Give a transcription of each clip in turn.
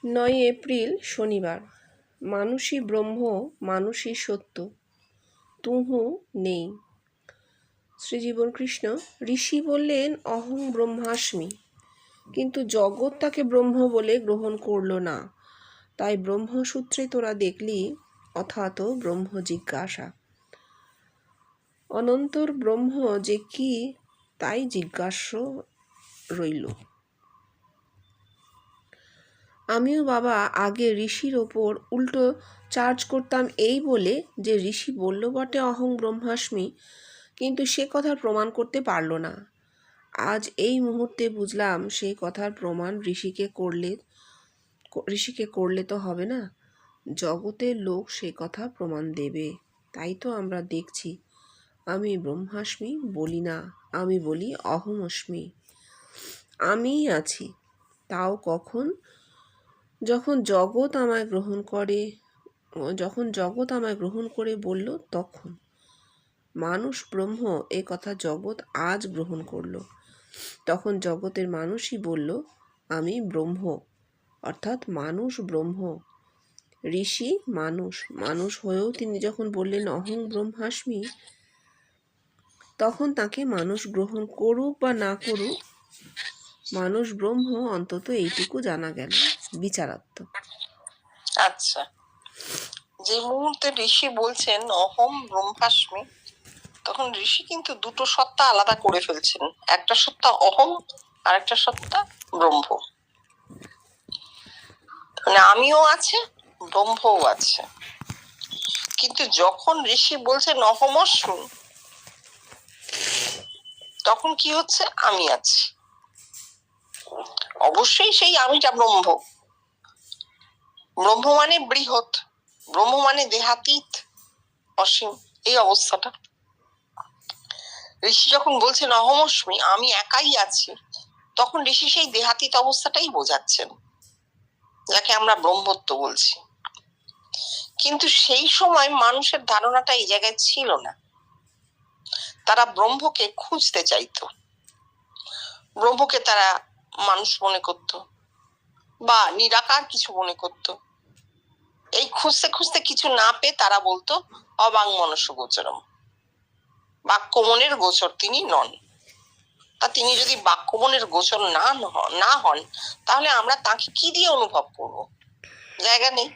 9 April শনিবার। মানুষই ব্রহ্ম, মানুষই সত্য, তুহু নেই। শ্রীজীবন কৃষ্ণ। ঋষি বললেন অহং ব্রহ্মাস্মি, কিন্তু জগৎ তাকে ব্রহ্ম বলে গ্রহণ করল না। তাই ব্রহ্মসূত্রে তোরা দেখলি অথাত ব্রহ্ম জিজ্ঞাসা। অনন্তর ব্রহ্ম যে কি তাই জিজ্ঞাস্য রইল। আমিও বাবা আগে ঋষির ওপর উল্টো চার্জ করতাম এই বলে যে ঋষি বলল বটে অহং ব্রহ্মাস্মি, কিন্তু সে কথার প্রমাণ করতে পারল না। আজ এই মুহূর্তে বুঝলাম সেই কথার প্রমাণ ঋষিকে করলে তো হবে না, জগতের লোক সে কথা প্রমাণ দেবে। তাই তো আমরা দেখছি আমি ব্রহ্মাস্মি বলি না, আমি বলি অহমস্মি। আমিই আছি, তাও কখন? যখন জগৎ আমায় গ্রহণ করে বলল তখন। মানুষ ব্রহ্ম এ কথা জগৎ আজ গ্রহণ করল। তখন জগতের মানুষই বলল আমি ব্রহ্ম, অর্থাৎ মানুষ ব্রহ্ম। ঋষি মানুষ হয়েও তিনি যখন বললেন অহং ব্রহ্মাস্মি, তখন তাকে মানুষ গ্রহণ করুক বা না করুক, মানুষ ব্রহ্ম অন্তত এইটুকু জানা গেল বিচারাত্মক। আচ্ছা, যে মুহূর্তে ঋষি বলছেন অহম ব্রহ্মাস্মি, তখন ঋষি কিন্তু দুটো সত্তা আলাদা করে ফেলছেন। একটা সত্তা অহম আর একটা সত্তা ব্রহ্ম। মানে আমিও আছে, ব্রহ্মও আছে। কিন্তু যখন ঋষি বলছেন অহমস্মি, তখন কি হচ্ছে? আমি আছি। অবশ্যই সেই আমিটা ব্রহ্ম। ব্রহ্ম মানে বৃহৎ, ব্রহ্ম মানে দেহাতীত, অসীম, এই অবস্থাটা। ঋষি যখন বলছেন অহমস্মি, আমি একাই আছি, তখন ঋষি সেই দেহাতীত অবস্থাটাই বোঝাচ্ছেন, যাকে আমরা ব্রহ্মত্ব বলছি। কিন্তু সেই সময় মানুষের ধারণাটা এই জায়গায় ছিল না। তারা ব্রহ্মকে খুঁজতে চাইতো, ব্রহ্মকে তারা মানুষ মনে করত বা নিরাকার কিছু মনে করত। এই খুঁজতে খুঁজতে কিছু না পেয়ে তারা বলতো অবাংমনস্য গোচরম, বাক্যমনের গোচর তিনি নন। তা তিনি যদি বাক্যমনের গোচর না হন, তাহলে আমরা তাকে কি দিয়ে অনুভব করব? জায়গা নেই।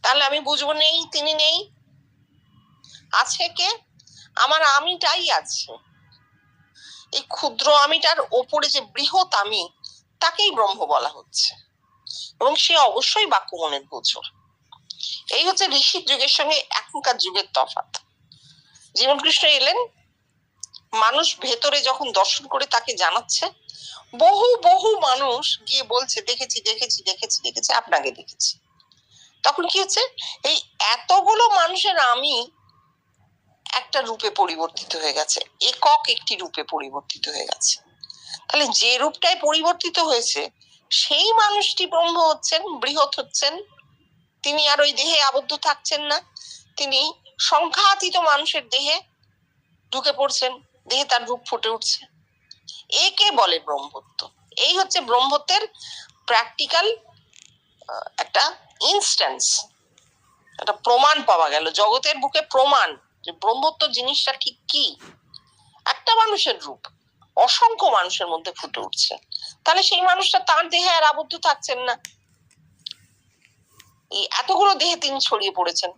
তাহলে আমি বুঝবো নেই, তিনি নেই। আছে কে? আমার আমিটাই আছে। এই ক্ষুদ্র আমিটার ওপরে যে বৃহৎ আমি, তাকেই ব্রহ্ম বলা হচ্ছে, এবং সে অবশ্যই বাক্যমনের গোচর। এই হচ্ছে ঋষির যুগের সঙ্গে এখনকার যুগের তফাৎ। জীবন কৃষ্ণ এলেন, মানুষ ভেতরে যখন দর্শন করে তাকে জানাচ্ছে, বহু বহু মানুষ গিয়ে বলছে দেখেছি দেখেছি দেখেছি দেখেছি, আপনাকে দেখেছি। তখন কি হচ্ছে? এই এতগুলো মানুষের আমি একটা রূপে পরিবর্তিত হয়ে গেছে, একক একটি রূপে পরিবর্তিত হয়ে গেছে। তাহলে যে রূপটাই পরিবর্তিত হয়েছে, সেই মানুষটি ব্রহ্ম হচ্ছেন, বৃহৎ হচ্ছেন। তিনি আর ওই দেহে আবদ্ধ থাকছেন না, তিনি সংখ্যাতীত মানুষের দেহে ঢুকে পড়ছেন, দেহে তার রূপ ফুটে উঠছে। একে বলে ব্রহ্মত্ব। এই হচ্ছে ব্রহ্মত্বের প্র্যাকটিক্যাল একটা ইনস্ট্যান্স, একটা প্রমাণ পাওয়া গেল জগতের বুকে, প্রমাণ যে ব্রহ্মত্ব জিনিসটা ঠিক কি। একটা মানুষের রূপ অসংখ্য মানুষের মধ্যে ফুটে উঠছে, তাহলে সেই মানুষটা তার দেহে আর আবদ্ধ থাকছেন না। এই এতগুলো দেহে তিনি ছড়িয়ে পড়েছেন,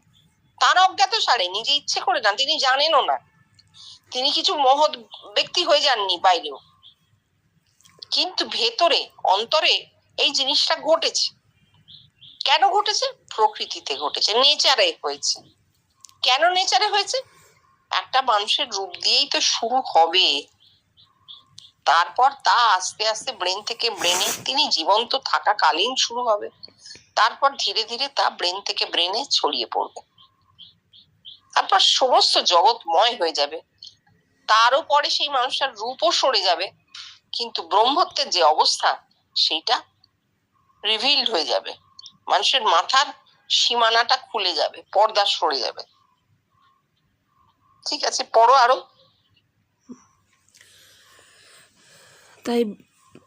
তার অজ্ঞাত সারে, নিজে ইচ্ছে করে না, তিনি জানেনও না। তিনি কিছু মহৎ ব্যক্তি হয়ে যাননি বাইরেও, কিন্তু ভেতরে অন্তরে এই জিনিসটা ঘটেছে। কেন ঘটেছে? প্রকৃতিতে ঘটেছে, নেচারে হয়েছে। কেন নেচারে হয়েছে? একটা মানুষের রূপ দিয়েই তো শুরু হবে, তারপর তা আস্তে আস্তে ব্রেন থেকে ব্রেনে, তিনি জীবন্ত থাকাকালীন শুরু হবে, তারপর ধীরে ধীরে তা ব্রেন থেকে ব্রেনে ছড়িয়ে পড়বে, তারপর সমস্ত জগৎময় হয়ে যাবে। তারও পরে সেই মানুষটার রূপও সরে যাবে, কিন্তু ব্রহ্মত্বের যে অবস্থা সেইটা রিভিলড হয়ে যাবে। মানুষের মাথার সীমানাটা খুলে যাবে, পর্দা সরে যাবে। ঠিক আছে, পড়ো আরো। তাই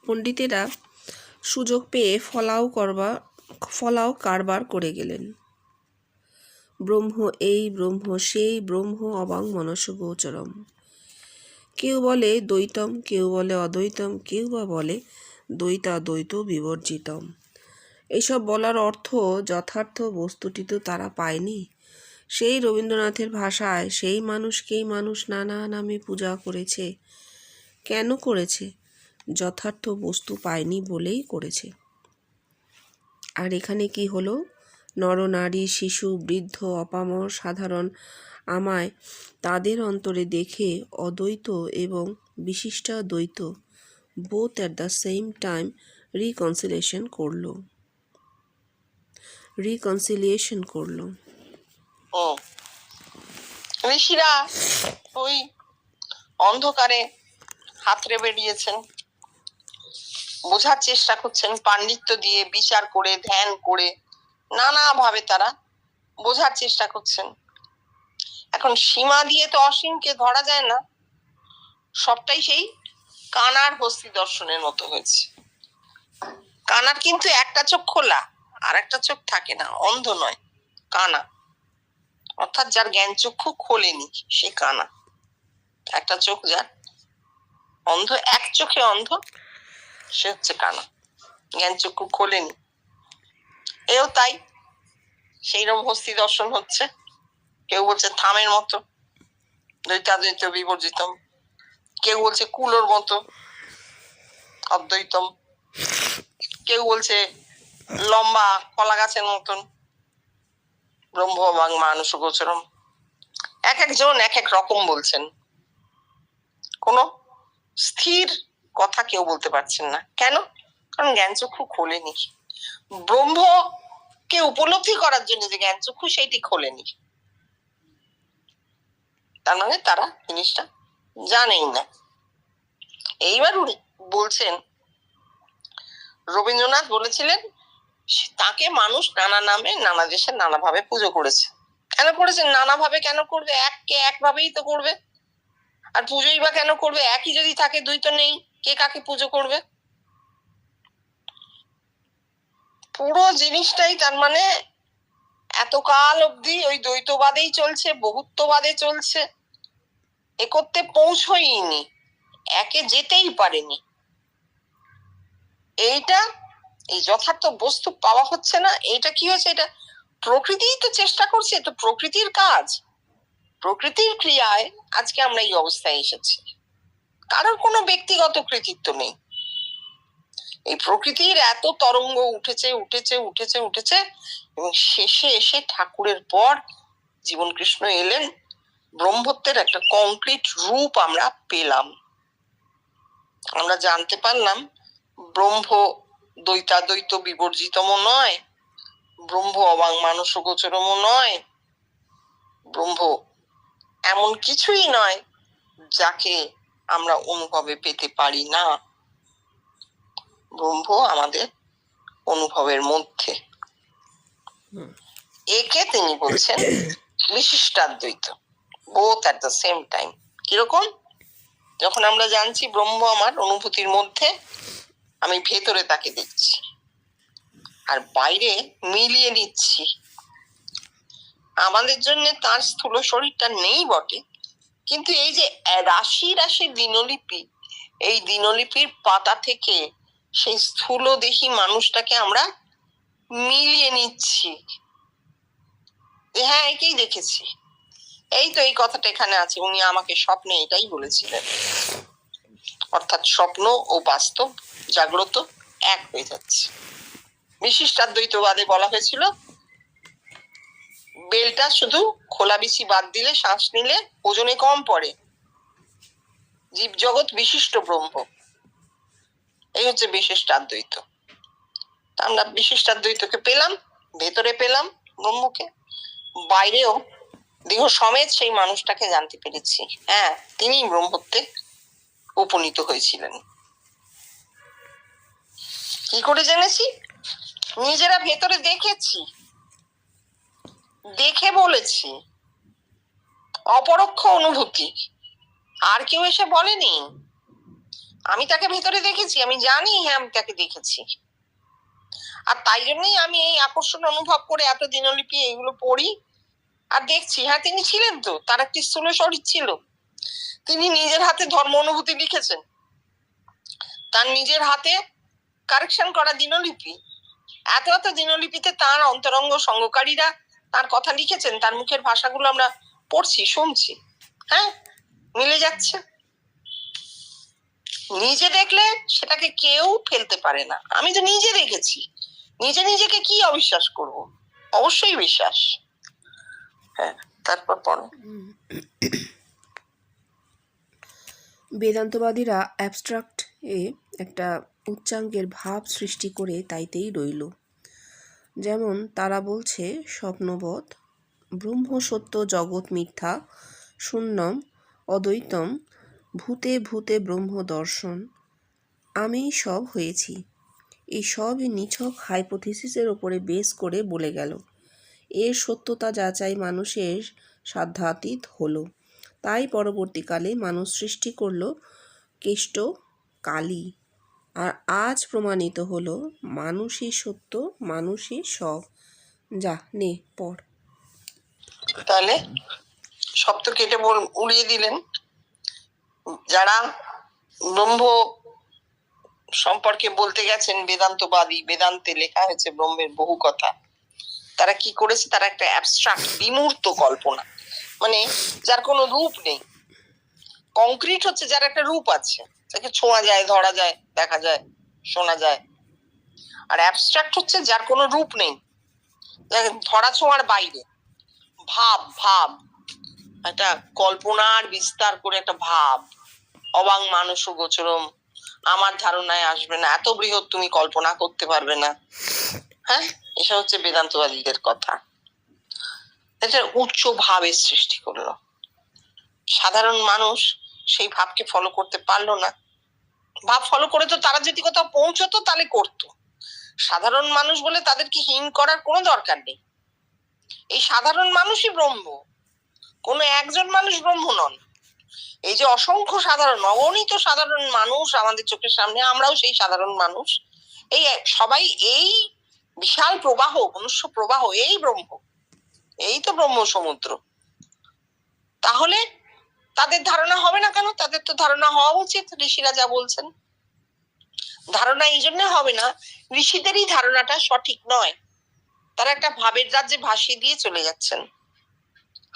পণ্ডিতেরা সুযোগ পেয়ে ফলাও করবা ফলাও কারবার করে গেলেন। ব্রহ্ম এই, ব্রহ্ম সেই, ব্রহ্ম অবাং মনস গোচরম। কেউ বলে দ্বৈতম, কেউ বলে অদ্বৈতম, কেউ বা বলে দ্বৈতাদ্বৈত বিবর্জিতম। এইসব বলার অর্থ যথার্থ বস্তুটি তো তারা পায়নি। সেই রবীন্দ্রনাথের ভাষায় সেই মানুষকেই মানুষ নানা নামে পূজা করেছে। কেন করেছে? যথার্থ বস্তু পায়নি বলেই করেছে। আর এখানে কি হলো? নরনারী, শিশু, বৃদ্ধ, অপামর, সাধারণ আমায় তাদের অন্তরে দেখে অদ্বৈত এবং বিশিষ্টাদ্বৈত both at the same time reconciliation করলো। ঋষিরা ওই অন্ধকারে হাতড়ে বেরিয়েছেন, বোঝার চেষ্টা করছেন, পাণ্ডিত্য দিয়ে, বিচার করে, ধ্যান করে, নানাভাবে তারা বোঝার চেষ্টা করছেন। এখন সীমা দিয়ে তো অসীমকে ধরা যায় না, সবটাই সেই কানার হস্তি দর্শনের মতো হয়েছে। কানার কিন্তু একটা চোখ খোলা, আর একটা চোখ থাকে না, অন্ধ নয়, কানা। অর্থাৎ যার জ্ঞান চক্ষু খোলেনি সে কানা। একটা চোখ যার অন্ধ, এক চোখে অন্ধ, সে হচ্ছে কানা, জ্ঞান চক্ষু খোলেনি। এও তাই, সেইরকম হস্তি দর্শন হচ্ছে। কেউ বলছে থামের মতো, দ্বৈতাদ্বৈত বিবর্জিতম। কেউ বলছে কুলোর মতো, অদ্বৈতম। কেউ বলছে লম্বা কলা গাছের মতন, ব্রহ্ম এবং মানুষ গোচরম। এক একজন এক এক রকম বলছেন, কোনো স্থির কথা কেউ বলতে পারছেন না। কেন? কারণ জ্ঞান চক্ষু খোলেনি। ব্রহ্মকে উপলব্ধি করার জন্য যে জ্ঞান চক্ষু, সেইটি খোলেনি। তার মানে তারা জিনিসটা জানেই না। এইবার উনি বলছেন, রবীন্দ্রনাথ বলেছিলেন তাকে মানুষ নানা নামে, নানা দেশে, নানা ভাবে পুজো করেছে। কেন করেছেন? নানা ভাবে কেন করবে? এককে একভাবেই তো করবে। আর পুজোই বা কেন করবে? একই যদি থাকে, দুই তো নেই, কে কাকে পুজো করবে? পুরো জিনিসটাই তার মানে এতকাল অব্দি ওই দ্বৈতবাদেই চলছে, বহুত্ববাদে চলছে, একত্রে পৌঁছয়নি, একে যেতেই পারেনি। এইটা, এই যথার্থ বস্তু পাওয়া হচ্ছে না। এইটা কি হয়েছে? এটা প্রকৃতিই তো চেষ্টা করছে, তো প্রকৃতির কাজ, প্রকৃতির ক্রিয়ায় আজকে আমরা এই অবস্থায় এসেছি। কারোর কোনো ব্যক্তিগত কৃতিত্ব নেই। এই প্রকৃতির এত তরঙ্গ উঠেছে উঠেছে উঠেছে উঠেছে, এবং শেষে এসে ঠাকুরের পর জীবন কৃষ্ণ এলেন, ব্রহ্মত্বের একটা কংক্রিট রূপ আমরা পেলাম। আমরা জানতে পারলাম ব্রহ্ম দ্বৈতাদ্বৈত বিবর্জিতম নয়, ব্রহ্ম অবাং মানস গোচরম নয়, ব্রহ্ম এমন কিছুই নয় যাকে আমরা অনুভবে পেতে পারি না। ব্রহ্ম আমাদের অনুভবের মধ্যে। একে তিনি বলছেন বিশিষ্টাদ্বৈত, both at the same time. কিরকম? যখন আমরা জানছি ব্রহ্ম আমার অনুভূতির মধ্যে, আমি ভেতরে তাকে দেখছি আর বাইরে মিলিয়ে নিচ্ছি। আমাদের জন্য তার স্থূল শরীরটা নেই বটে, কিন্তু এই যে রাশি রাশি দিনলিপি, এই দিনলিপির পাতা থেকে সেই স্থূল দেহি মানুষটাকে আমরা মিলিয়ে নিচ্ছি। হ্যাঁ, একেই দেখেছি। এই তো এই কথাটা এখানে আছে। উনি আমাকে স্বপ্নে এটাই বলেছিলেন। অর্থাৎ স্বপ্ন ও বাস্তব, জাগ্রত এক হয়ে যাচ্ছে। বিশিষ্টাদ্বৈতবাদে বলা হয়েছিল বেলটা শুধু খোলা বিচি বাদ দিলে, শ্বাস নিলে ওজনে কম পড়ে, জীব জগৎ বিশিষ্ট ব্রহ্ম। এই হচ্ছে বিশিষ্টাদ্বৈত। আমরা বিশিষ্টাদ্বৈতকে পেলাম, ভেতরে পেলাম ব্রহ্মকে, বাইরেও দেহ সমেত সেই মানুষটাকে জানতে পেরেছি। হ্যাঁ, তিনি ব্রহ্মত্বে উপনীত হয়েছিলেন। কি করে জেনেছি? নিজেরা ভেতরে দেখেছি, দেখে বলেছি, অপরোক্ষ অনুভূতি। আর কেউ এসে বলেনি আমি তাকে ভেতরে দেখেছি, আমি জানি হ্যাঁ আমি তাকে দেখেছি। আর তাই জন্যই আমি এই আকর্ষণ অনুভব করে এত দিনলিপি এইগুলো পড়ি আর দেখছি। হ্যাঁ, তিনি ছিলেন তো, তার একটি স্থূল শরীর ছিল, তিনি নিজের হাতে ধর্ম অনুভূতি লিখেছেন, তার নিজের হাতে কারেকশন করা দিনলিপি, এত এত দিনলিপিতে তার অন্তরঙ্গ সঙ্গকারীরা তার কথা লিখেছেন, তার মুখের ভাষাগুলো আমরা পড়ছি, শুনছি। হ্যাঁ, মিলে যাচ্ছে। নিজে দেখলে সেটাকে কেউ ফেলতে পারে না। আমি তো নিজে দেখেছি, নিজে নিজেকে কি অবিশ্বাস করব? অবশ্যই বিশ্বাস। হ্যাঁ, তারপর পড়ো। বেদান্তবাদীরা অ্যাবস্ট্রাক্ট এ একটা উচ্চাঙ্গের ভাব সৃষ্টি করে তাইতেই রইল। যেমন তারা বলছে স্বপ্নবৎ, ব্রহ্ম সত্য, জগৎ মিথ্যা, শূন্যম অদ্বৈতম, ভূতে ভূতে ব্রহ্ম দর্শন, আমিই সব হয়েছি। এই সবই নিছক হাইপোথিসিসের ওপরে বেস করে বলে গেল। এর সত্যতা যাচাই মানুষের সাধ্যাতীত হলো। তাই পরবর্তীকালে মানুষ সৃষ্টি করল কেষ্ট কালী। আর আজ প্রমাণিত হলো মানুষই সত্য, মানুষই সব। যা নে পড়। তাহলে সব তো কেটে উড়িয়ে দিলেন। যারা ব্রহ্ম সম্পর্কে বলতে গেছেন বেদান্তবাদী, বেদান্তে লেখা হয়েছে ব্রহ্মের বহু কথা, তারা কি করেছে? তারা একটা অ্যাবস্ট্রাক্ট বিমূর্ত কল্পনা, মানে যার কোনো রূপ নেই। কংক্রিট হচ্ছে যার একটা রূপ আছে, যাকে ছোঁয়া যায়, ধরা যায়, দেখা যায়, শোনা যায়। আর অ্যাবস্ট্রাক্ট হচ্ছে যার কোনো রূপ নেই, যাকে ধরা ছোঁয়ার বাইরে, ভাব, ভাব, একটা কল্পনার বিস্তার করে একটা ভাব, অবাং মানুষ গোচরম, আমার ধারণায় আসবে না, এত বৃহৎ তুমি কল্পনা করতে পারবে না। হ্যাঁ, এসব হচ্ছে বেদান্তবাদীদের কথা। এটা উচ্চ ভাবের সৃষ্টি করলো, সাধারণ মানুষ সেই ভাবকে ফলো করতে পারলো না। ভাব ফলো করে তো তারা যদি কোথাও পৌঁছতো তাহলে করতো। সাধারণ মানুষ বলে তাদেরকে হীন করার কোনো দরকার নেই। এই সাধারণ মানুষই ব্রহ্ম, কোনো একজন মানুষ ব্রহ্ম নন। এই যে অসংখ্য সাধারণ, অগণিত সাধারণ মানুষ আমাদের চোখের সামনে, আমরাও সেই সাধারণ মানুষ। এই সবাই এই বিশাল প্রবাহ, মনুষ্য প্রবাহ, এই ব্রহ্ম, এই তো ব্রহ্ম সমুদ্র। তাহলে তাদের ধারণা হবে না কেন? তাদের তো ধারণা হওয়া উচিত। ঋষিরা যা বলছেন, ধারণা এই জন্য হবে না, ঋষিদেরই ধারণাটা সঠিক নয়। তারা একটা ভাবের রাজ্যে ভাসিয়ে দিয়ে চলে যাচ্ছেন,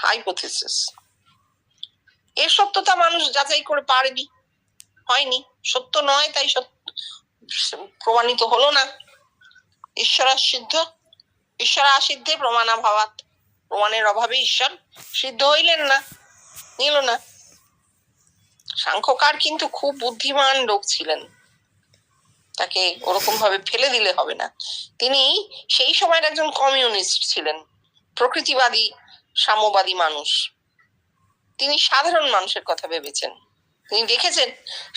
হাইপোথিসিস। এর সত্যতা মানুষ যাচাই করে পারেনি, হয়নি, সত্য নয়, তাই সত্য প্রমাণিত হলো না। ঈশ্বরাসিদ্ধ, ঈশ্বর আসিদ্ধে প্রমাণাভাবাৎ, প্রমাণের অভাবে ঈশ্বর সিদ্ধ হইলেন না, নিল না। সাংখ্যকার কিন্তু খুব বুদ্ধিমান লোক ছিলেন, তাকে ওরকম ভাবে ফেলে দিলে হবে না। তিনি সেই সময়ের একজন কমিউনিস্ট ছিলেন, প্রকৃতিবাদী, সাম্যবাদী মানুষ। তিনি সাধারণ মানুষের কথা ভেবেছেন। তিনি দেখেছেন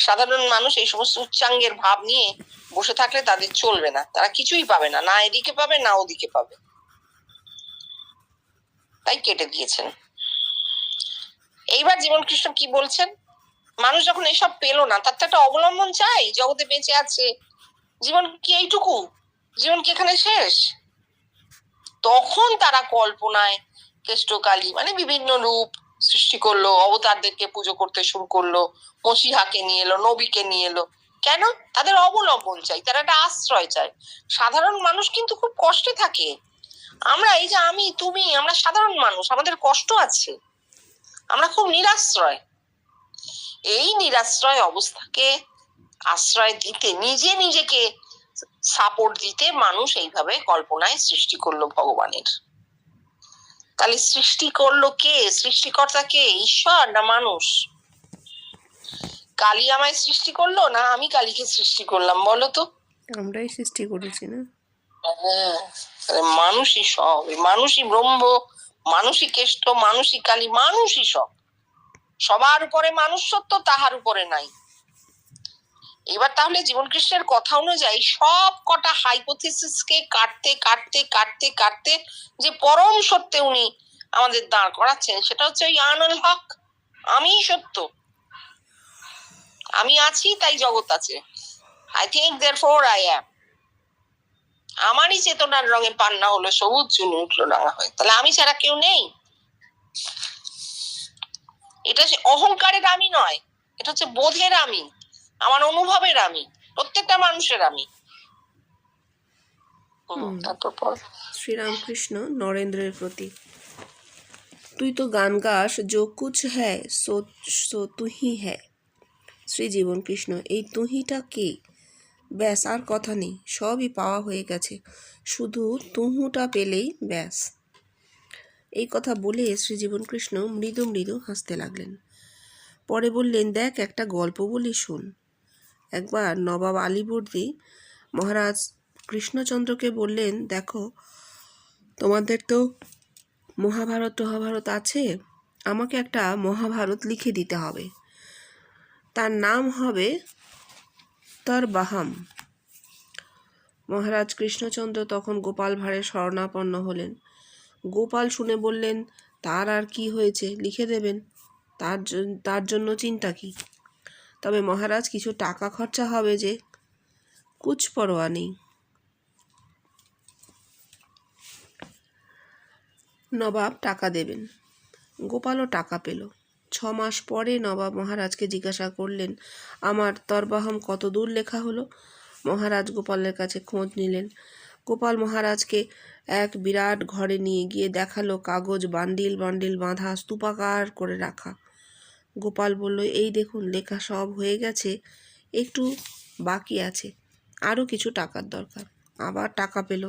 সাধারণ মানুষ এই সমস্ত উচ্চাঙ্গের ভাব নিয়ে বসে থাকলে তাদের চলবে না, তারা কিছুই পাবে না, না এদিকে পাবে না ওদিকে পাবে, তাই কেটে দিয়েছেন। এইবার জীবন কৃষ্ণ কি বলছেন? মানুষ যখন এসব পেলো না, তার তো একটা অবলম্বন চাই, জগতে বেঁচে আছে, জীবন কি এইটুকু, জীবন কি এখানে শেষ? তখন তারা কল্পনায় কেষ্টকালী মানে বিভিন্ন রূপ সৃষ্টি করলো, অবতারদেরকে পুজো করতে শুরু করলো, মসিহাকে নিয়ে এলো, নবীকে নিয়ে এলো। কেন? তাদের অবলম্বন চাই, তারা একটা আশ্রয় চায়। সাধারণ মানুষ কিন্তু খুব কষ্টে থাকে। আমরা এই যে আমি তুমি, আমরা সাধারণ মানুষ, আমাদের কষ্ট আছে, আমরা খুব নিরাশ্রয়। এই নিরাশ্রয় অবস্থাকে আশ্রয় দিতে, নিজে নিজেকে সাপোর্ট দিতে মানুষ এইভাবে কল্পনায় সৃষ্টি করলো ভগবানের। তাহলে সৃষ্টি করলো কে? সৃষ্টিকর্তা কে? ঈশ্বর না মানুষ? কালী আমায় সৃষ্টি করলো না আমি কালীকে সৃষ্টি করলাম? বলো তো। আমরাই সৃষ্টি করেছি না? হ্যাঁ, মানুষই সব, মানুষই ব্রহ্ম, মানুষই কেষ্ট, মানুষই কালী, মানুষই সব। সবার উপরে মানুষ সত্য, তাহার উপরে নাই। এবার তাহলে জীবন কৃষ্ণের কথা অনুযায়ী সব কটা হাইপোথিসিসকে কাটতে কাটতে কাটতে কাটতে যে পরম সত্যে উনি আমাদের দাঁড় করাচ্ছেন, সেটা হচ্ছে ওই আনুল হক, আমিই সত্য, আমি আছি তাই জগৎ আছে। I think therefore I am. আমারই চেতনার রঙে পান্না হলো সবুজ, চুনি উঠলো রাঙা হয়ে। তাহলে আমি ছাড়া কেউ নেই? এটা সে অহংকারের আমি নয়, এটা হচ্ছে বোধের আমি, আমার অনুভবের আমি, প্রত্যেকটা মানুষের আমি। তারপর শ্রীরামকৃষ্ণ নরেন্দ্রের প্রতি, তুই তো গান গাস, जो कुछ है सो सो तू ही है। শ্রী জীবন কৃষ্ণ, এই তুহিটা কে? ব্যাস, আর কথা নেই, সবই পাওয়া হয়ে গেছে, শুধু তুহুটা পেলেই ব্যাস। এই কথা বলে শ্রীজীবন কৃষ্ণ মৃদু মৃদু হাসতে লাগলেন। পরে বললেন, দেখ, একটা গল্প বলি, শোন। একবার নবাব আলীবর্দী মহারাজ কৃষ্ণচন্দ্রকে বললেন, দেখো, তোমাদের তো মহাভারত টহাভারত আছে, আমাকে একটা মহাভারত লিখে দিতে হবে, তার নাম হবে তরবাহাম। মহারাজ কৃষ্ণচন্দ্র তখন গোপাল ভাঁড়ে শরণাপন্ন হলেন। গোপাল শুনে বললেন, তার আর কি হয়েছে, লিখে দেবেন, তার জন্য চিন্তা কি? তবে মহারাজ, কিছু টাকা খরচা হবে যে। কুছ পরোয়া নেই। নবাব টাকা দেবেন। গোপালও টাকা পেল। 6 মাস পরে নবাব মহারাজকে জিজ্ঞাসা করলেন, আমার তরবাহম কত দূর লেখা হলো? মহারাজ গোপালের কাছে খোঁজ নিলেন। গোপাল মহারাজকে এক বিরাট ঘরে নিয়ে গিয়ে দেখালো কাগজ বান্ডিল বান্ডিল বাঁধা, স্তূপাকার করে রাখা। গোপাল বলল, এই দেখুন, লেখা সব হয়ে গেছে, একটু বাকি আছে, আরও কিছু টাকার দরকার। আবার টাকা পেল।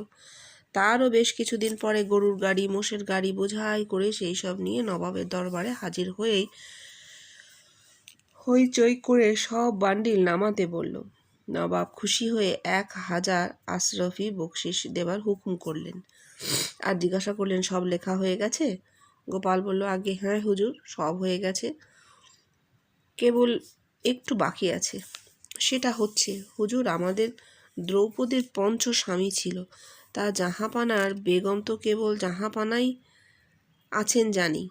তারও বেশ কিছুদিন পরে গরুর গাড়ি, মোষের গাড়ি বোঝাই করে সেই সব নিয়ে নবাবের দরবারে হাজির হয়েই হইচই করে সব বান্ডিল নামাতে বলল। নবাব খুশি হয়ে 1000 আশরফি বকশিস দেবার হুকুম করলেন। আর জিজ্ঞাসা করলেন, সব লেখা হয়ে গেছে? গোপাল বলল, আগে হ্যাঁ হুজুর, সব হয়ে গেছে, কেবল একটু বাকি আছে। সেটা হচ্ছে, হুজুর, আমাদের দ্রৌপদীর পঞ্চ স্বামী ছিল, তা জাহাপানার বেগম তো কেবল জাহাপানাই আছেন জানি,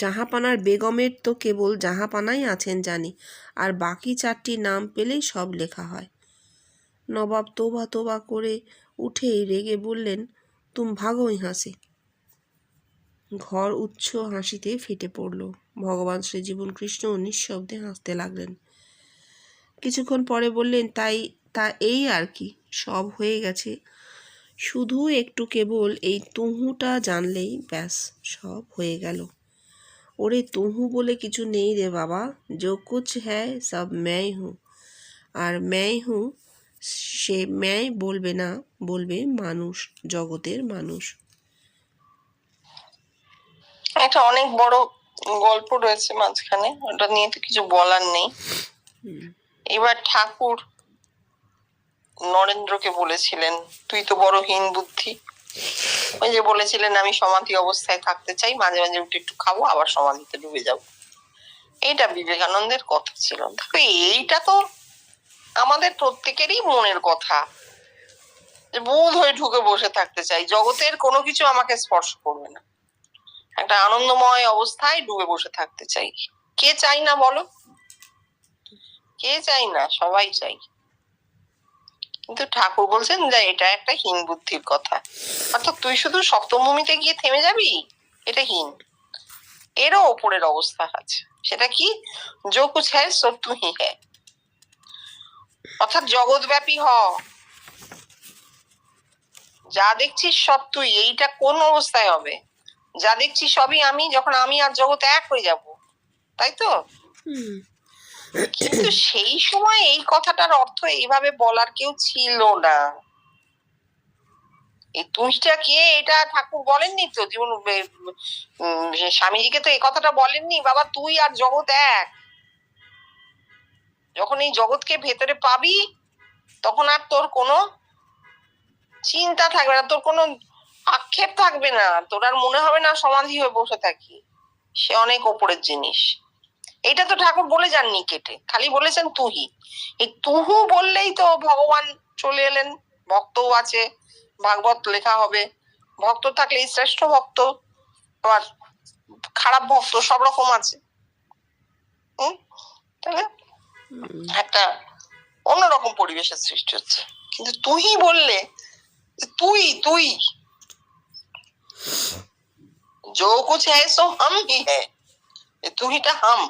জাহাপানার বেগমের তো কেবল জাহাপানাই আছেন জানি, আর বাকি 4টি নাম পেলেই সব লেখা হয়। নবাব তোবা তোবা করে উঠেই রেগে বললেন, তুম ভাগো ইহাঁ সে। ঘর উচ্চ হাসিতে ফেটে পড়ল। ভগবান শ্রীজীবন কৃষ্ণ নিঃশব্দে হাসতে লাগলেন। কিছুক্ষণ পরে বললেন, তা এই আর কি, সব হয়ে গেছে, শুধু একটু কেবল এই তুহুটা জানলেই ব্যাস, সব হয়ে গেল। ওরে, তুহু বলে কিছু নেই রে বাবা, जो कुछ है सब मैं हूँ, আর मैं हूँ সে मैं বলবে না, বলবে মানুষ, জগতের মানুষ। একটা অনেক বড় গল্প রয়েছে মাঝখানে, ওটা নিয়ে তো কিছু বলার নেই। এবার ঠাকুর নরেন্দ্রকে বলেছিলেন, তুই তো বড় হীন বুদ্ধি, ওই যে বলেছিলেন আমি সমাধি অবস্থায় থাকতে চাই, মাঝে মাঝে উঠে একটু খাবো, আবার সমাধিতে ডুবে যাব। এইটা বিবেকানন্দের কথা ছিল। দেখো, এইটা তো আমাদের প্রত্যেকেরই মনের কথা, যে বোধ হয়ে ঢুকে বসে থাকতে চাই, জগতের কোনো কিছু আমাকে স্পর্শ করবে না, একটা আনন্দময় অবস্থায় ডুবে বসে থাকতে চাই। কে চাই না বলো? কে চাই না? সবাই চাই। কিন্তু ঠাকুর বলছেন যে এটা একটা হীন বুদ্ধির কথা, অর্থাৎ তুই শুধু সপ্তমভূমিতে গিয়ে থেমে যাবি, এটা হীন। এরও ওপরের অবস্থা আছে, সেটা কি? जो कुछ है सो तू ही है, অর্থাৎ জগৎব্যাপী হ, যা দেখছিস সব তুই। এইটা কোন অবস্থায় হবে? যা দেখছি সবই আমি, যখন আমি আর জগৎ এক হয়ে যাব, তাই তো? কিন্তু সেই সময় এই কথাটার অর্থ এইভাবে বলার কেউ ছিল না। এই তুইটা কে, এটা ঠাকুর বলেননি তো জীবন, স্বামীজিকে তো এই কথাটা বলেননি, বাবা তুই আর জগৎ এক। যখন এই জগৎকে ভেতরে পাবি, তখন আর তোর কোনো চিন্তা থাকবে না, তোর কোনো আক্ষেপ থাকবে না, তোর আর মনে হবে না সমাধি হয়ে বসে থাকি, সে অনেক ওপরের জিনিস। এটা তো ঠাকুর বলে যাননি কেটে, খালি বলেছেন তুহি। এই তুহু বললেই তো ভগবান চলে এলেন। ভক্তও আছে, ভাগবত লেখা হবে, ভক্ত থাকলে শ্রেষ্ঠ ভক্ত, আবার খারাপ ভক্ত, সব রকম আছে। তাহলে একটা অন্যরকম পরিবেশের সৃষ্টি হচ্ছে। কিন্তু তুই বললে তুই তুই जो कुछ है सो हम ही है, তুহিটা হাম।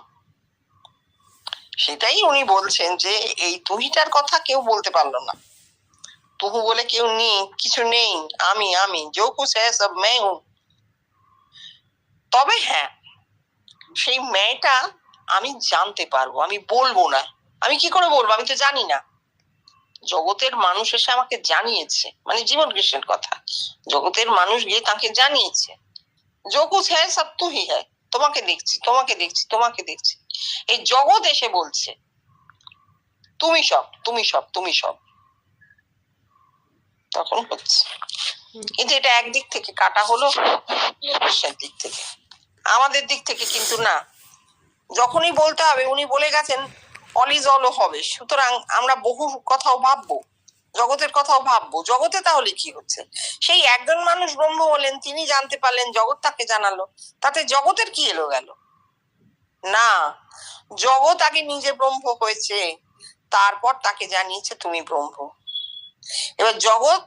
সেটাই উনি বলছেন যে এই তুহিটার কথা কেউ বলতে পারলো না। তুহু বলে কেউ নেই, কিছু নেই, আমি আমি जो कुछ है सब मैं हूं। তবে হ্যাঁ, সেই মেয়েটা আমি জানতে পারবো, আমি বলবো না। আমি কি করে বলবো, আমি তো জানি না। জগতের মানুষ এসে আমাকে জানিয়েছে, মানে জীবন কৃষ্ণের কথা, জগতের মানুষ গিয়ে তাকে জানিয়েছে जो कुछ है सब तू ही है, তোমাকে দেখছি তোমাকে দেখছি তোমাকে দেখছি। এই জগৎ এসে বলছে তুমি সব তুমি সব তুমি সব। তখন হচ্ছে, কিন্তু এটা একদিক থেকে কাটা হলো কৃষ্ণের দিক থেকে, আমাদের দিক থেকে কিন্তু না। যখনই বলতে হবে, উনি বলে গেছেন অল ইজ অলও হবে, সুতরাং আমরা বহু কথাও ভাববো, জগতের কথাও ভাববো। জগতে তাহলে কি হচ্ছে, সেই একজন মানুষ ব্রহ্ম হলেন, তিনি জানতে পারলেন, জগৎ তাকে জানালো, তাতে জগতের কি এলো গেল না। জগৎ আগে নিজে ব্রহ্ম হয়েছে, তারপর তাকে জানিয়েছে তুমি ব্রহ্ম। এবার জগৎ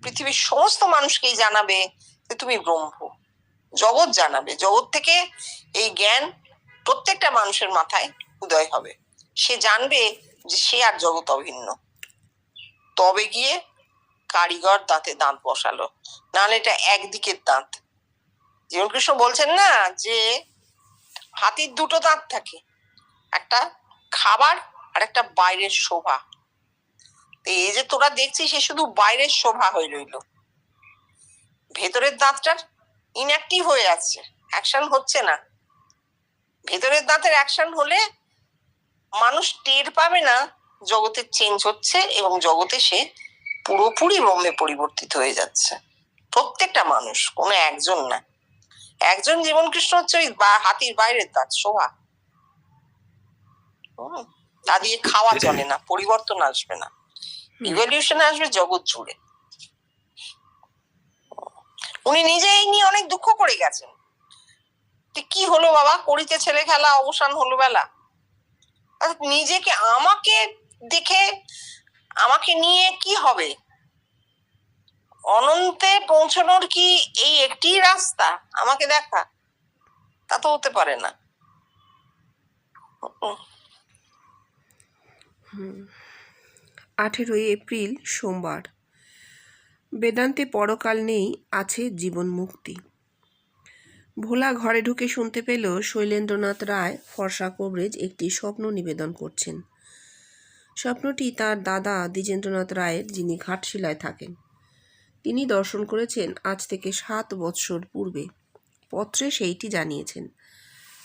পৃথিবীর সমস্ত মানুষকেই জানাবে যে তুমি ব্রহ্ম। জগৎ জানাবে, জগৎ থেকে এই জ্ঞান প্রত্যেকটা মানুষের মাথায় উদয় হবে, সে জানবে যে সে আর জগৎ অভিন্ন। তবে গিয়ে কারিগর দাঁতে দাঁত বসালো, নাহলে এটা একদিকের দাঁত। জীবন কৃষ্ণ বলছেন না যে হাতির দুটো দাঁত থাকে, একটা খাবার আর একটা বাইরের শোভা। এই যে তোরা দেখছিস সে শুধু বাইরের শোভা হয়ে রইল, ভেতরের দাঁতটার ইনঅ্যাক্টিভ হয়ে আছে, অ্যাকশন হচ্ছে না। ভেতরের দাঁতের অ্যাকশন হলে মানুষ টের পাবে না জগতের চেঞ্জ হচ্ছে, এবং জগতে সে পুরোপুরি ব্রহ্মে পরিবর্তিত হয়ে যাচ্ছে। প্রত্যেকটা মানুষ, কোনো একজন না। একজন জীবন কৃষ্ণ হচ্ছে ওই হাতির বাইরের দাঁত, শোভা। তা দিয়ে খাওয়া চলে না, পরিবর্তন আসবে না, ইভলিউশন আসবে জগৎ জুড়ে। উনি নিজে এই নিয়ে অনেক দুঃখ করে গেছেন, কি হলো বাবা, করিতে ছেলে খেলা, অবসান হলো বেলা। নিজেকে, আমাকে দেখে, আমাকে নিয়ে কি হবে? অনন্তে পৌঁছানোর কি এই একটি রাস্তা, আমাকে দেখা? তা তো হতে পারে না। 18 এপ্রিল সোমবার। বেদান্তে পরকাল নেই, আছে জীবন মুক্তি। ভোলা ঘরে ঢুকে শুনতে পেল শৈলেন্দ্রনাথ রায় ফর্সা কবরেজ একটি স্বপ্ন নিবেদন করছেন। স্বপ্নটি তার দাদা দ্বিজেন্দ্রনাথ রায়ের, যিনি ঘাটশিলায় থাকেন। তিনি দর্শন করেছেন আজ থেকে 7 বৎসর পূর্বে। পত্রে সেইটি জানিয়েছেন।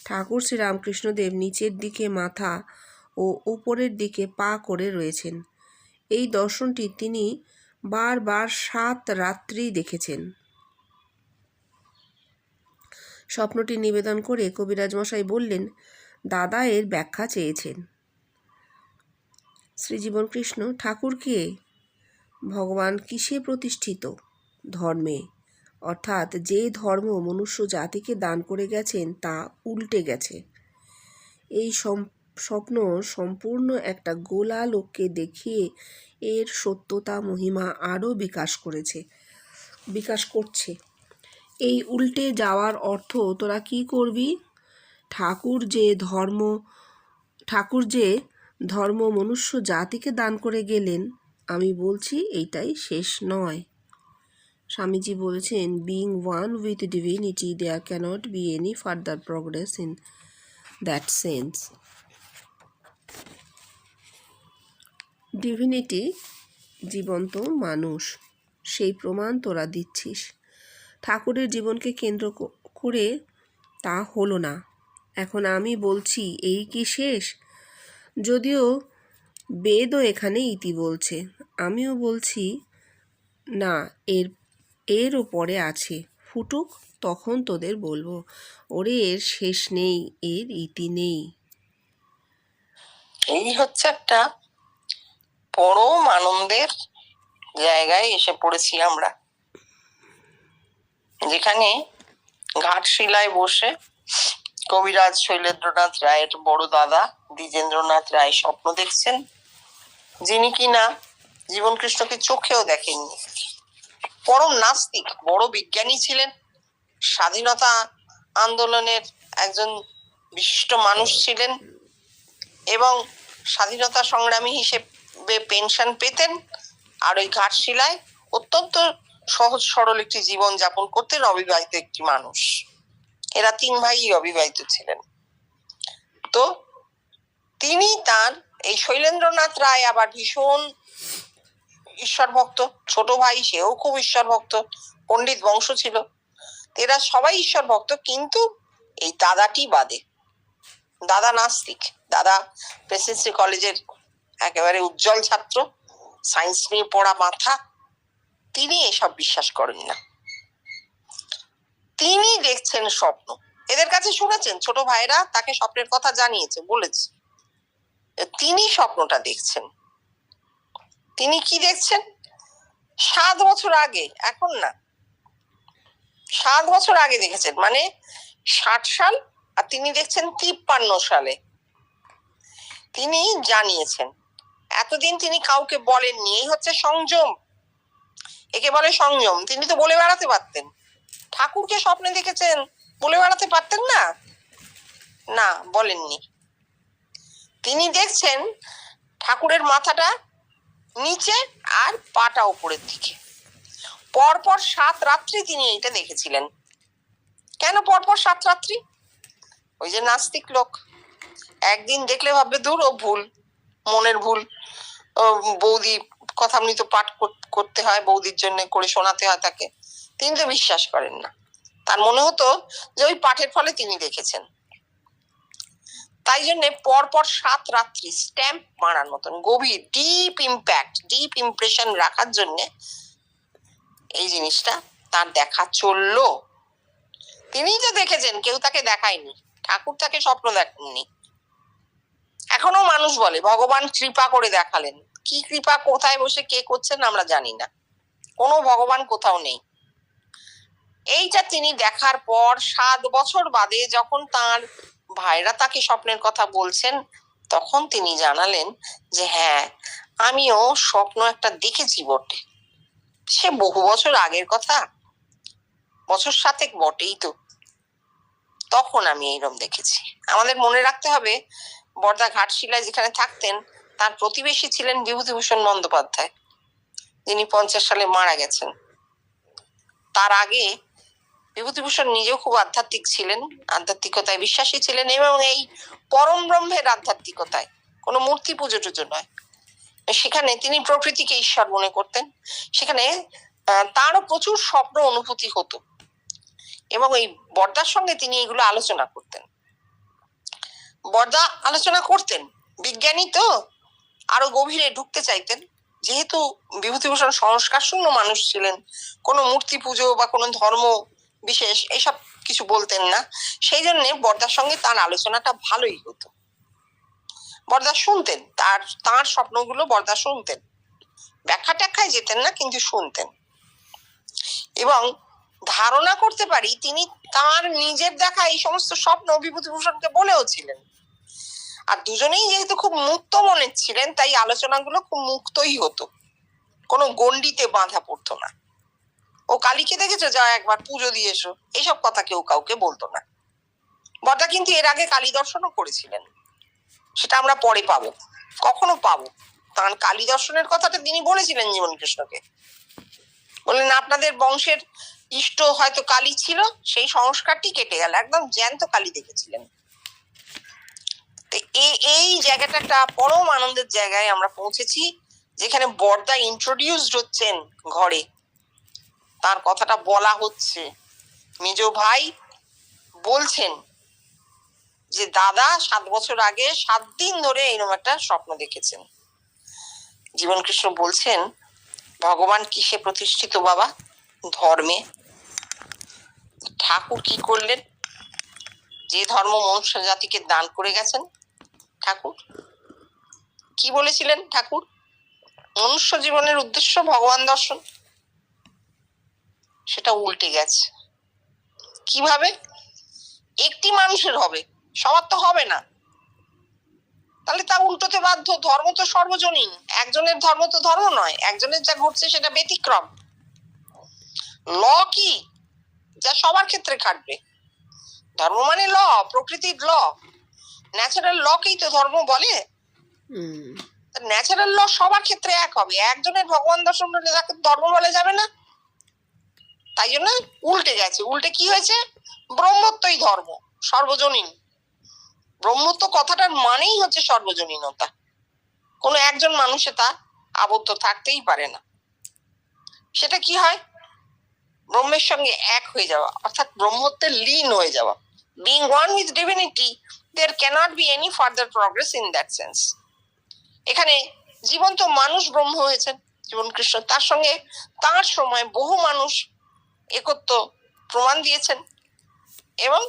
ঠাকুর শ্রীরামকৃষ্ণদেব নিচের দিকে মাথা ও উপরের দিকে পা করে রয়েছেন। এই দর্শনটি তিনি বারবার 7 রাত্রি দেখেছেন। স্বপ্নটি নিবেদন করে কবিরাজ মশাই বললেন, দাদা এর ব্যাখ্যা চেয়েছেন। শ্রীজীবন কৃষ্ণ, ঠাকুর কে? ভগবান কিসে প্রতিষ্ঠিত? ধর্মে, অর্থাৎ যে ধর্ম মনুষ্য জাতিকে দান করে গেছেন তা উল্টে গেছে। এই স্বপ্ন সম্পূর্ণ একটা গোলা লোককে দেখিয়ে এর সত্যতা মহিমা আরও বিকাশ করছে। এই উল্টে যাওয়ার অর্থ তোরা কি করবি? ঠাকুর যে ধর্ম মনুষ্য জাতিকে দান করে গেলেন, আমি বলছি এইটাই শেষ নয়। স্বামীজি বলেছেন, being one with divinity there cannot be any further progress in that sense. Divinity জীবন্ত মানুষ, সেই প্রমাণ তোরা দিচ্ছিস। ঠাকুরের জীবনকে কেন্দ্র করে তা হলো না। এখন আমি বলছি, এই কি শেষ? যদিও বেদও এখানে ইতি বলছে, আমিও বলছি না, এর ওপরে আছে। ফুটুক, তখন তোদের বলবো, ওরে এর শেষ নেই, এর ইতি নেই। এই হচ্ছে একটা পরম আনন্দের জায়গায় এসে পড়েছি আমরা, যেখানে ঘাটশিলায় বসে কবিরাজ শৈলেন্দ্রনাথ রায়ের বড় দাদা দ্বিজেন্দ্রনাথ রায় স্বপ্ন দেখছেন, যিনি কিনা জীবন কৃষ্ণকে চোখেও দেখেননি। পরম নাস্তিক, বড় বিজ্ঞানী ছিলেন, স্বাধীনতা আন্দোলনের একজন বিশিষ্ট মানুষ ছিলেন এবং স্বাধীনতা সংগ্রামী হিসেবে পেনশন পেতেন, আর ওই ঘাটশিলায় অত্যন্ত সহজ সরল একটি জীবন যাপন করতেন, অবিবাহিত একটি মানুষ। এরা 3 ভাই অবিবাহিত ছিলেন। তো তিনি তার এই শৈলেন্দ্রনাথ রায় আবার ভীষণ ঈশ্বর ভক্ত, ছোট ভাই সেও খুব ঈশ্বর ভক্ত, পণ্ডিত বংশ ছিল, এরা সবাই ঈশ্বর ভক্ত, কিন্তু এই দাদাটি বাদে। দাদা নাস্তিক, দাদা প্রেসিডেন্সি কলেজের একেবারে উজ্জ্বল ছাত্র, সায়েন্স নিয়ে পড়া মাথা, তিনি এসব বিশ্বাস করেন না। তিনি দেখছেন স্বপ্ন, এদের কাছে শুনেছেন, ছোট ভাইরা তাকে স্বপ্নের কথা জানিয়েছে, বলেছে, তিনি স্বপ্নটা দেখছেন। তিনি কি দেখছেন? 7 বছর আগে, এখন না, 7 বছর আগে দেখেছেন, মানে 60 সাল, আর তিনি দেখছেন 53 সালে। তিনি জানিয়েছেন, এতদিন তিনি কাউকে বলেননি, এই হচ্ছে সংযম, একে বলে সংযম। তিনি তো বলে বেড়াতে পারতেন, ঠাকুরকে স্বপ্নে দেখেছেন, বলে বেড়াতে পারতেন না? না, বলেননি। তিনি দেখছেন ঠাকুরের মাথাটা নিচে আর পাটা উপরের দিকে। পরপর 7 রাত্রি তিনি এটা দেখেছিলেন। কেন পরপর 7 রাত্রি? ওই যে নাস্তিক লোক, একদিন দেখলে ভাববে দূর, ও ভুল, মনের ভুল, বৌদি কথামৃত পাঠ করতে হয়, বৌদির জন্য করে শোনাতে হয় তাকে, তিনি তো বিশ্বাস করেন না। তার মনে হতো যে ওই পাঠের ফলে তিনি দেখেছেন। তাই জন্য পরপর 7 রাত্রি স্ট্যাম্প মারার মতন গভীর ডিপ ইম্প্যাক্ট, ডিপ ইমপ্রেশন রাখার জন্য এই জিনিসটা তার দেখা চললো। তিনিই তো দেখেছেন, কেউ তাকে দেখায়নি, ঠাকুর তাকে স্বপ্ন দেখেননি। এখনো মানুষ বলে ভগবান কৃপা করে দেখালেন, কি কৃপা, কোথায় বসে কে করছেন আমরা জানি না, কোনো ভগবান কোথাও নেই। এইটা তিনি দেখার পর 7 বছর বাদে যখন তার ভাইরা তাকে স্বপ্নের কথা বলছেন, তখন তিনি জানালেন যে হ্যাঁ, আমিও স্বপ্ন একটা দেখেছি বটে, সে বহু বছর আগের কথা, বছর 7 বটেই তো, তখন আমি এইরকম দেখেছি। আমাদের মনে রাখতে হবে, বর্দা ঘাটশিলায় যেখানে থাকতেন তার প্রতিবেশী ছিলেন বিভূতিভূষণ বন্দ্যোপাধ্যায়, যিনি 50 সালে মারা গেছেন। তার আগে বিভূতিভূষণ নিজেও খুব আধ্যাত্মিক ছিলেন, আধ্যাত্মিকতায় বিশ্বাসী ছিলেন, এবং এই পরম ব্রহ্মের আধ্যাত্মিকতায়, কোনো মূর্তি পুজো টুজো নয়। সেখানে তিনি প্রকৃতিকে ঈশ্বর মনে করতেন, সেখানে তারও প্রচুর স্বপ্ন অনুভূতি হতো, এবং এই বর্দার সঙ্গে তিনি এগুলো আলোচনা করতেন। বর্দা আলোচনা করতেন, বিজ্ঞানী তো আরো গভীরে ঢুকতে চাইতেন, যেহেতু বিভূতিভূষণ সংস্কার শূন্য মানুষ ছিলেন, কোনো মূর্তি পুজো বা কোনো ধর্ম বিশেষ এইসব কিছু বলতেন না, সেই জন্য বর্দার সঙ্গে তার আলোচনাটা ভালোই হতো। বর্দা শুনতেন, তার স্বপ্নগুলো বর্দা শুনতেন, ব্যাখ্যা ট্যাখ্যায় যেতেন না, কিন্তু শুনতেন। এবং ধারণা করতে পারি তিনি তার নিজের দেখা এই সমস্ত স্বপ্ন বিভূতিভূষণকে বলেও ছিলেন। আর দুজনেই যেহেতু খুব মুক্ত মনের ছিলেন, তাই আলোচনাগুলো খুব মুক্তই হতো, কোনো গণ্ডিতে বাঁধা পড়তো না। ও কালীকে দেখেছো, যা একবার পুজো দিয়ে এসো, এইসব কথা কেউ কাউকে বলতো না। বর্দা কিন্তু এর আগে কালী দর্শনও করেছিলেন, সেটা আমরা পরে পাবো, কখনো পাবো। তার কালী দর্শনের কথাটা তিনি বলেছিলেন জীবন কৃষ্ণকে, বললেন আপনাদের বংশের ইষ্ট হয়তো কালী ছিল, সেই সংস্কারটি কেটে গেল, একদম জ্যান্ত কালী দেখেছিলেন। এই জায়গাটা একটা পরম আনন্দের জায়গায় আমরা পৌঁছেছি, যেখানে বর্দা ইন্ট্রোডিউসড হচ্ছেন ঘরে, তার কথাটা বলা হচ্ছে। মেজ ভাই বলছেন যে দাদা 7 বছর আগে 7 দিন ধরে এরকম একটা স্বপ্ন দেখেছেন। জীবন কৃষ্ণ বলছেন, ভগবান কিসে প্রতিষ্ঠিত বাবা? ধর্মে। ঠাকুর কি করলেন? যে ধর্ম মনুষ্য জাতিকে দান করে গেছেন, ঠাকুর কি বলেছিলেন? ঠাকুর মনুষ্য জীবনের উদ্দেশ্য ভগবান দর্শন, সেটা উল্টে গেছে। কিভাবে? একটি মানুষের হবে, সবার তো হবে না, তাহলে তা উল্টোতে বাধ্য। ধর্ম তো সর্বজনীন, একজনের ধর্ম তো ধর্ম নয়, একজনের যা ঘটছে সেটা ব্যতিক্রম। ল কি, যা সবার ক্ষেত্রে খাটবে। ধর্ম মানে ল, প্রকৃতির ল, ন্যাচারাল লকেই তো ধর্ম বলে। ন্যাচারাল ল সবার ক্ষেত্রে এক হবে। একজনের ভগবান দর্শন হলে তাকে ধর্ম বলা যাবে না। তাই জন্য উল্টে গেছে। উল্টে কি হয়েছে? ব্রহ্মত্বই ধর্ম, সর্বজনীন। ব্রহ্মত্ব কথাটার মানেই হচ্ছে সর্বজনীনতা। কোনো একজন মানুষে তা আবদ্ধ থাকতেই পারে না। সেটা কি হয়? ব্রহ্মের সঙ্গে এক হয়ে যাওয়া, অর্থাৎ ব্রহ্মত্বে লীন হয়ে যাওয়া। Being one with divinity, there cannot be any further progress in that sense. এখানে জীবন্ত মানুষ ব্রহ্ম হয়েছেন জীবন কৃষ্ণ, তার সঙ্গে তার সময় বহু মানুষ একত্ব প্রমাণ দিয়েছেন, এবং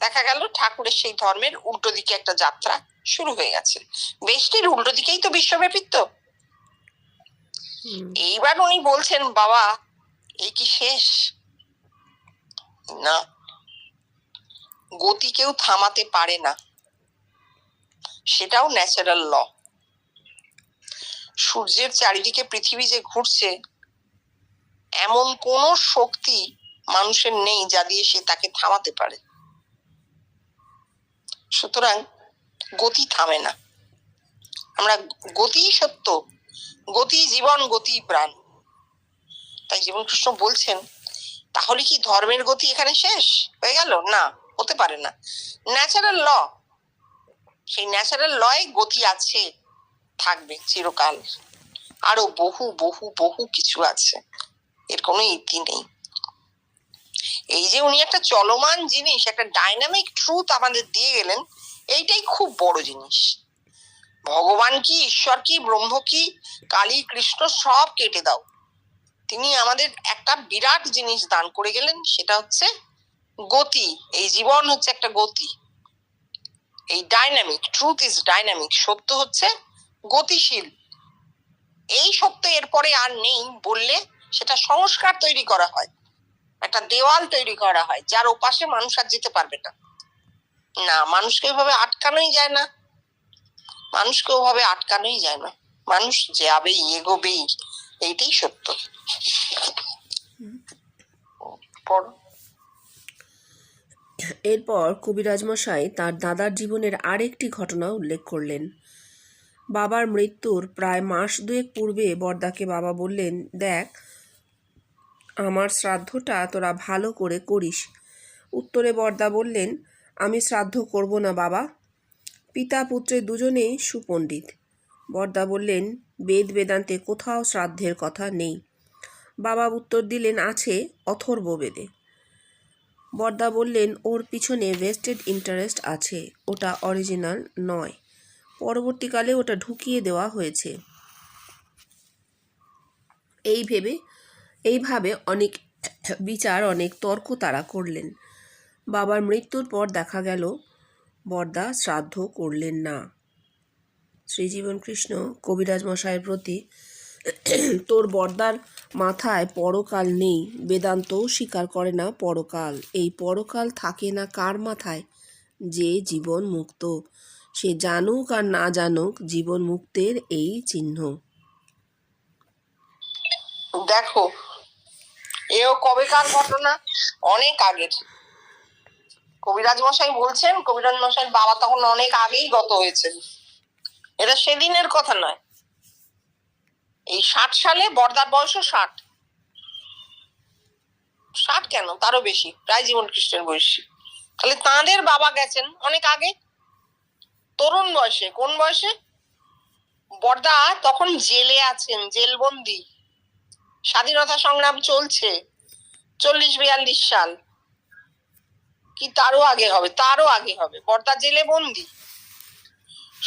দেখা গেল ঠাকুরের সেই ধর্মের উল্টো দিকে একটা যাত্রা শুরু হয়ে গেছে। বেশটির উল্টো দিকেই তো বিশ্বব্যাপিত্ব। এইবার উনি বলছেন, বাবা এই কি শেষ? না, গতি কেউ থামাতে পারে না, সেটাও ন্যাচারাল ল। সূর্যের চারিদিকে পৃথিবী যে ঘুরছে, এমন কোন শক্তি মানুষের নেই যা দিয়ে সে তাকে থামাতে পারে। সুতরাং গতি থামে না। আমরা গতি সত্য, গতি জীবন, গতি প্রাণ। তাই জীবন কৃষ্ণ বলছেন, তাহলে কি ধর্মের গতি এখানে শেষ হয়ে গেল? না, হতে পারে না। ন্যাচারাল ল, সেই ন্যাচারাল লয় গতি আছে, থাকবে চিরকাল। আরো বহু বহু বহু কিছু আছে, এর কোনো ইতি নেই। এই যে উনি একটা চলমান জিনিস, একটা ডাইনামিক ট্রুথ আমাদের দিয়ে গেলেন, এইটাই খুব বড় জিনিস। ভগবান কি, ঈশ্বর কি, ব্রহ্ম কি, কালী কৃষ্ণ সব কেটে দাও, তিনি আমাদের একটা বিরাট জিনিস দান করে গেলেন, সেটা হচ্ছে গতি। এই জীবন হচ্ছে একটা গতি। এই ডাইনামিক, ট্রুথ ইজ ডাইনামিক, সত্য হচ্ছে গতিশীল। এই সত্য এরপরে আর নেই বললে সেটা সংস্কার তৈরি করা হয়, একটা দেওয়াল তৈরি করা হয়, যার ওপাশে মানুষ আর যেতে পারবে না। না, মানুষকে ওইভাবে আটকানোই যায় না, মানুষকে ওভাবে আটকানোই যায় না। মানুষ যাবেই, এগোবেই, এইটাই সত্য। এরপর কবিরাজ মশাই তার দাদার জীবনের আরেকটি ঘটনা উল্লেখ করলেন। বাবার মৃত্যুর প্রায় মাস দুয়েক পূর্বে বরদাকে বাবা বললেন, দেখ, আমার শ্রাদ্ধটা তোরা ভালো করে করিস। উত্তরে বরদা বললেন, আমি শ্রাদ্ধ করব না বাবা। পিতা পুত্রে দুজনেই সুপণ্ডিত। বরদা বললেন, বেদ বেদান্তে কোথাও শ্রাদ্ধের কথা নেই। বাবা উত্তর দিলেন, আছে অথর্ববেদে। বরদা বললেন, ওর পিছনে ভেস্টেড ইন্টারেস্ট আছে, ওটা অরিজিনাল নয়, পরবর্তীকালে ওটা ঢুকিয়ে দেওয়া হয়েছে। এইভাবে অনেক বিচার, অনেক তর্ক তারা করলেন। বাবার মৃত্যুর পর দেখা গেল বরদা শ্রাদ্ধ করলেন না। শ্রীজীবন কৃষ্ণ কবিরাজ মশাইয়ের প্রতি, তোর বরদার মাথায় পরকাল নেই, বেদান্তও স্বীকার করে না পরকাল। এই পরকাল থাকে না কার মাথায়? যে জীবন মুক্ত, সে জানুক আর না জানুক, জীবন মুক্তের এই চিহ্ন। দেখো, এও কবেকার ঘটনা, অনেক আগের। কবিরাজ মশাই বলছেন, কবিরাজ মশাই বাবা তখন অনেক আগেই গত হয়েছেন। এটা সেদিনের কথা নয়। এই 60 সালে বরদার বয়স 60 কেন, তারও বেশি, প্রায় জীবন কৃষ্ণের বয়সী। তাহলে তাঁদের বাবা গেছেন অনেক আগে, তরুণ বয়সে। কোন বয়সে? বরদা তখন জেলে আছেন, জেলবন্দি, স্বাধীনতা সংগ্রাম চলছে, 40-42 সাল, কি তারও আগে হবে, তারও আগে হবে। বরদা জেলে বন্দি,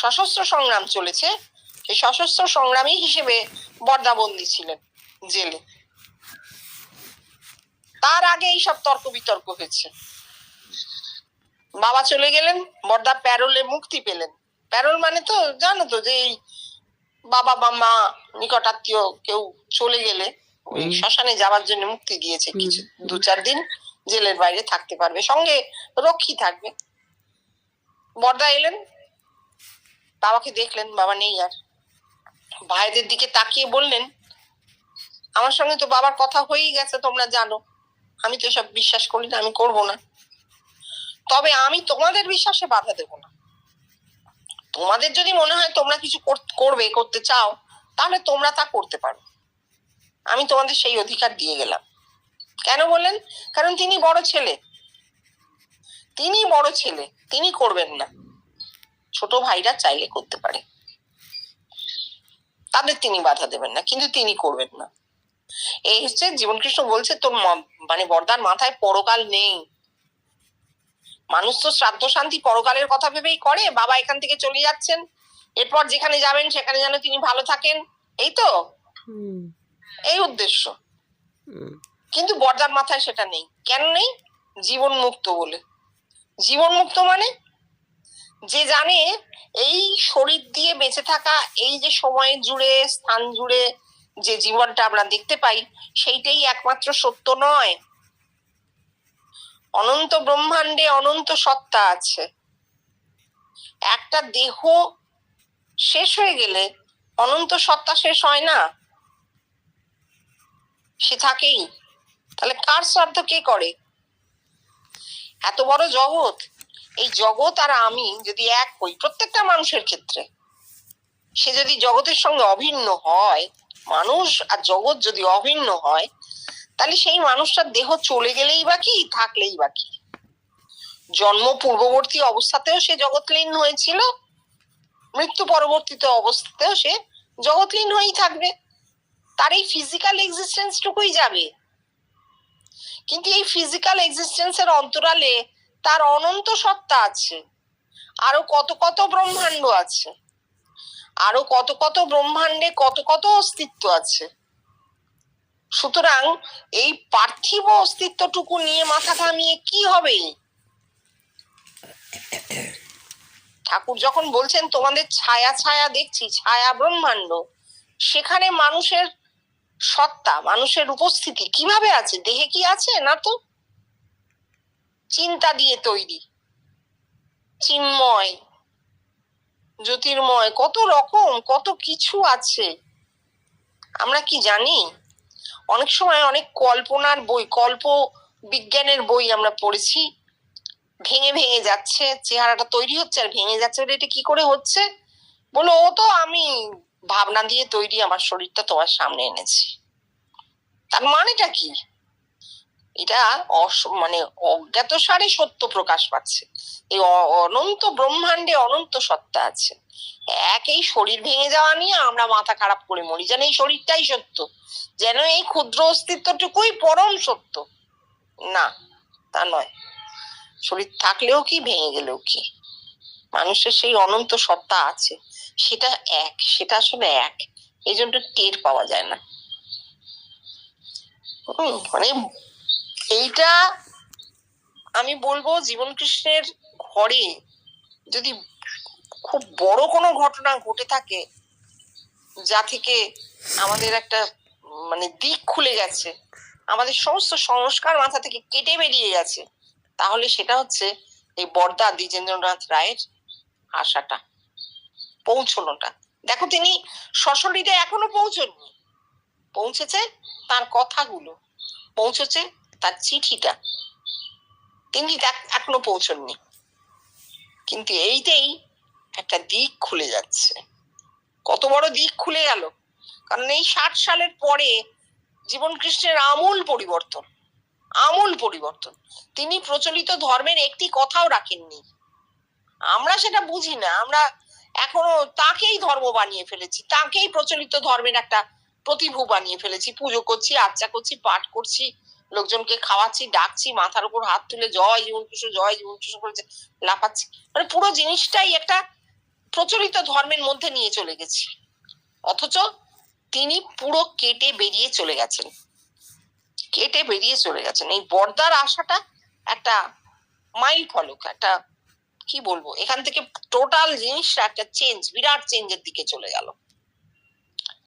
সশস্ত্র সংগ্রাম চলেছে, সেই সশস্ত্র সংগ্রামী হিসেবে বরদা বন্দি ছিলেন জেলে। তার আগে এইসব তর্ক বিতর্ক হয়েছে। বাবা চলে গেলেন, বরদা প্যারোলে মুক্তি পেলেন। প্যারোল মানে তো জানো তো, যে বাবা বা মা নিকটাত্মীয় কেউ চলে গেলে ওই শ্মশানে যাওয়ার জন্য মুক্তি দিয়েছে, কিছু 2-4 দিন জেলের বাইরে থাকতে পারবে, সঙ্গে রক্ষী থাকবে। বরদা এলেন, বাবাকে দেখলেন, বাবা নেই আর। ভাইদের দিকে তাকিয়ে বললেন, আমার সঙ্গে তো বাবার কথা হয়েই গেছে, তোমরা জানো। আমি তো এসব বিশ্বাস করি না, আমি করব না। তবে আমি তোমাদের বিশ্বাসে বাধা দেব না। তোমাদের যদি মনে হয় তোমরা কিছু করতে চাও, তাহলে তোমরা তা করতে পারো। আমি তোমাদের সেই অধিকার দিয়ে গেলাম। কেন বললেন? কারণ তিনি বড় ছেলে, তিনি করবেন না। ছোট ভাইরা চাইলে করতে পারে, তাদের তিনি বাধা দেবেন না, কিন্তু তিনি করবেন না। এই হচ্ছে জীবনকৃষ্ণ বলছে, তোর মানে বরদার মাথায় পরকাল নেই। মানুষ তো শ্রাদ্ধ শান্তি পরকালের কথা ভেবেই করে। বাবা এখান থেকে চলে যাচ্ছেন, এরপর যেখানে যাবেন সেখানে যেন তিনি ভালো থাকেন, এই তো এই উদ্দেশ্য। কিন্তু বরদার মাথায় সেটা নেই। কেন নেই? জীবন মুক্ত বলে। জীবন মুক্ত মানে যে জানে এই শরীর দিয়ে বেঁচে থাকা, এই যে সময় জুড়ে স্থান জুড়ে যে জীবনটা আমরা দেখতে পাই, সেইটাই একমাত্র সত্য নয়। অনন্ত ব্রহ্মাণ্ডে অনন্ত সত্তা আছে। একটা দেহ শেষ হয়ে গেলে অনন্ত সত্তা শেষ হয় না, সে থাকেই। তাহলে কার শ্রাদ্ধ কে করে? এত বড় জগৎ, এই জগৎ আর আমি যদি এক হই, প্রত্যেকটা মানুষের ক্ষেত্রে, সে যদি জগতের সঙ্গে অভিন্ন হয়, মানুষ আর জগৎ যদি অভিন্ন হয়, তাহলে সেই মানুষটার দেহ চলে গেলেই বা কি, থাকলেই বা কি? জন্ম পূর্ববর্তী অবস্থাতেও সে জগৎলীন হয়েছিল, মৃত্যু পরবর্তীতে অবস্থাতেও সে জগৎলীন হয়েই থাকবে। তার এই ফিজিক্যাল এক্সিস্টেন্স টুকুই যাবে। কিন্তু এই ফিজিক্যাল এক্সিস্টেন্সের অন্তরালে তার অনন্ত সত্তা আছে, আরো কত কত ব্রহ্মাণ্ড আছে, আরো কত কত ব্রহ্মাণ্ডে কত কত অস্তিত্ব আছে। সুতরাং এই পার্থিব অস্তিত্বটুকু নিয়ে মাথা ঘামিয়ে কি হবে? ঠাকুর যখন বলছেন তোমাদের ছায়া ছায়া দেখছি, ছায়া ব্রহ্মাণ্ড, সেখানে মানুষের সত্তা, মানুষের উপস্থিতি কিভাবে আছে? দেহে কি আছে? না তো। চিন্তা দিয়ে তৈরি, চিন্ময়, জ্যোতির্ময়, কত রকম কত কিছু আছে। আমরা কি জানি? অনেক সময় অনেক কল্পনার বই, কল্প বিজ্ঞানের বই আমরা পড়েছি, ভেঙে ভেঙে যাচ্ছে, চেহারাটা তৈরি হচ্ছে আর ভেঙে যাচ্ছে। এটা কি করে হচ্ছে? বলো, ও তো আমি ভাবনা দিয়ে তৈরি আমার শরীরটা তোমার সামনে এনেছি। তার মানেটা কি? এটা মানে অজ্ঞাত সারে সত্য প্রকাশ পাচ্ছে। এই অনন্ত ব্রহ্মাণ্ডে অনন্ত সত্তা আছে। এই শরীর ভেঙে যাওয়া নিয়ে আমরা মাথা খারাপ করে মরি, যেন এই শরীরটাই সত্য, যেন এই ক্ষুদ্র অস্তিত্বটুকুই পরম সত্য। না, তা নয়। শরীর থাকলেও কি, ভেঙে গেলেও কি, মানুষের সেই অনন্ত সত্তা আছে। সেটা এক, সেটা আসলে এক, এই জন্য টের পাওয়া যায় না। মানে এইটা আমি বলবো, জীবন কৃষ্ণের ঘরে যদি খুব বড় কোনো ঘটনা ঘটে থাকে, যা থেকে আমাদের একটা মানে দিক খুলে গেছে, আমাদের সমস্ত সংস্কার মাথা থেকে কেটে বেরিয়ে গেছে, তাহলে সেটা হচ্ছে এই বরদা দ্বিজেন্দ্রনাথ রায়ের আশাটা, পৌঁছনোটা। দেখো, তিনি সশরীরে এখনো পৌঁছননি, পৌঁছেছে তার কথাগুলো, পৌঁছেছে তার চিঠিটা, তিনি এখনো পৌঁছননি। কিন্তু এইটাই একটা দিক খুলে যাচ্ছে। কত বড় দিক খুলে গেল! কারণ এই 60 সালের পরে জীবন কৃষ্ণের আমূল পরিবর্তন, আমূল পরিবর্তন। তিনি প্রচলিত ধর্মের একটি কথাও রাখেননি। আমরা সেটা বুঝি না, আমরা এখনো তাকেই ধর্ম বানিয়ে ফেলেছি, তাকেই প্রচলিত ধর্মের একটা প্রতিভূ বানিয়ে ফেলেছি। পুজো করছি, আর্চা করছি, পাঠ করছি, লোকজনকে খাওয়াচ্ছি, ডাকছি, মাথার উপর হাত তুলে জয় জীবন কৃষ্ণ, জয় জীবন কৃষ্ণ করে লাফাচ্ছি। মানে পুরো জিনিসটাই একটা প্রচলিত ধর্মের মধ্যে নিয়ে চলে গেছি। অথচ তিনি পুরো কেটে বেরিয়ে চলে গেছেন, কেটে বেরিয়ে চলে গেছেন। এই বরদার আশাটা একটা মাইল ফলক, একটা কি বলবো, এখান থেকে টোটাল জিনিসটা একটা চেঞ্জ, বিরাট চেঞ্জের দিকে চলে গেল।